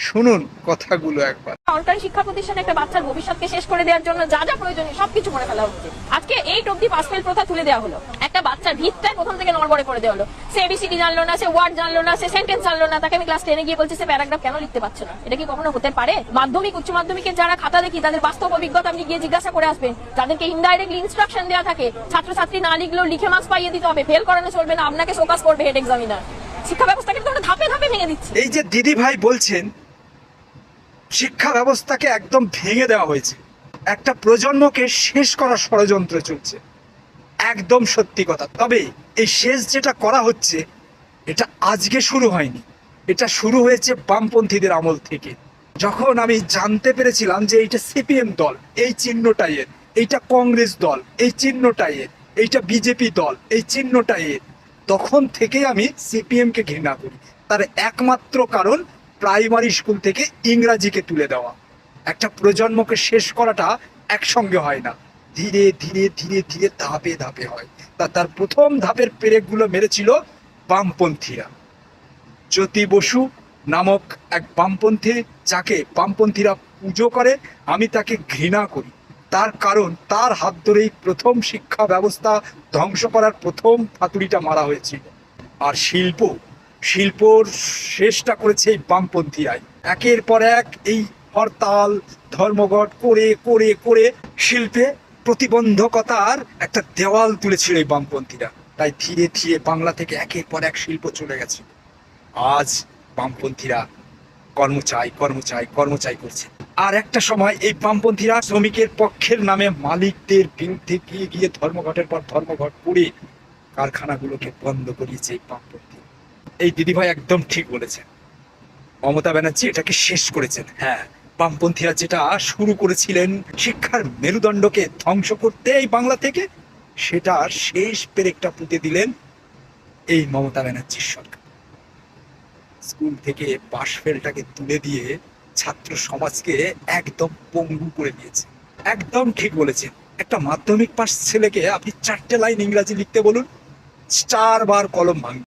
শুনুন কথাগুলো একবার। সরকারি শিক্ষা প্রতিষ্ঠানে একটা বাচ্চার ভবিষ্যৎকে শেষ করে দেওয়ার জন্য যা যা প্রয়োজনীয় সবকিছু করে ফেলা হচ্ছে। আজকে 8 অব্দি পাস ফেল প্রথা তুলে দেওয়া হলো, একটা বাচ্চার ভিতটাই প্রথম থেকে নড়বড়ে করে দেওয়া হলো। সে এবিসিডি জানলো না, সে ওয়ার্ড জানলো না, সে সেন্টেন্স জানলো না, তাকে আমি ক্লাস 10-এ গিয়ে বলছি সে প্যারাগ্রাফ কেন লিখতে পারছে না। এটা কি কখনো হতে পারে? মাধ্যমিক উচ্চ মাধ্যমিকের যারা খাতা দেখি তাদের বাস্তব অভিজ্ঞতা আপনি গিয়ে জিজ্ঞাসা করে আসবেন, যাদেরকে ইনডাইরেক্টলি ইনস্ট্রাকশন দেওয়া থাকে ছাত্রছাত্রী না লিখলেও লিখে মার্কস পাইয়ে দিতে হবে, ফেল করানো চলবে না, আপনাকে ফোকাস করবে হেড এক্সামিনার। শিক্ষা ব্যবস্থাকে তো আমরা ধাপে ধাপে ভেঙে দিচ্ছি। এই যে দিদি ভাই বলছেন শিক্ষা ব্যবস্থাকে একদম ভেঙে দেওয়া হয়েছে, একটা প্রজন্মকে শেষ করার ষড়যন্ত্র চলছে, একদম সত্যি কথা। তবে এই শেষ যেটা করা হচ্ছে এটা আজকে শুরু হয়নি, এটা শুরু হয়েছে বামপন্থীদের আমল থেকে। যখন আমি জানতে পেরেছিলাম যে এইটা সিপিএম দল এই চিহ্নটা এর, এইটা কংগ্রেস দল এই চিহ্নটা এর, এইটা বিজেপি দল এই চিহ্নটা এর, তখন থেকে আমি সিপিএম কে ঘৃণা করি। তার একমাত্র কারণ প্রাইমারি স্কুল থেকে ইংরাজিকে তুলে দেওয়া। একটা প্রজন্মকে শেষ করাটা একসঙ্গে হয় না, ধীরে ধীরে ধীরে ধীরে ধাপে ধাপে হয়। তার প্রথম ধাপের পেরেকগুলো মেরেছিল বামপন্থীরা। জ্যোতি বসু নামক এক বামপন্থী, যাকে বামপন্থীরা পুজো করে, আমি তাকে ঘৃণা করি। তার কারণ তার হাত ধরেই প্রথম শিক্ষা ব্যবস্থা ধ্বংস করার প্রথম হাতুড়িটা মারা হয়েছিল। আর শিল্পর শেষটা করেছে এই বামপন্থীরাই। একের পর এক এই হরতাল ধর্মঘট করে করে করে শিল্পে প্রতিবন্ধকতার একটা দেওয়াল তুলেছিল এই বামপন্থীরা। তাই ধীরে ধীরে বাংলা থেকে একের পর এক শিল্প চলে গেছে। আজ বামপন্থীরা কর্ম চাই করছে। আর একটা সময় এই বামপন্থীরা শ্রমিকের পক্ষের নামে মালিকদের বিরুদ্ধে গিয়ে গিয়ে ধর্মঘটের পর ধর্মঘট করে কারখানাগুলোকে বন্ধ করিয়েছে এই বামপন্থী। এই দিদিভাই একদম ঠিক বলেছেন, মমতা ব্যানার্জি এটাকে শেষ করেছেন। হ্যাঁ, বামপন্থীরা যেটা শুরু করেছিলেন শিক্ষার মেরুদণ্ডকে ধ্বংস করতে এই বাংলা থেকে, সেটা শেষ পেরেকটা পুঁতে দিলেন এই মমতা ব্যানার্জির সরকার। স্কুল থেকে পাশ ফেলটাকে তুলে দিয়ে ছাত্র সমাজকে একদম পঙ্গু করে দিয়েছে। একদম ঠিক বলেছেন। একটা মাধ্যমিক পাশ ছেলেকে আপনি 4টে লাইন ইংরাজি লিখতে বলুন, 4 বার কলম ভাঙবে।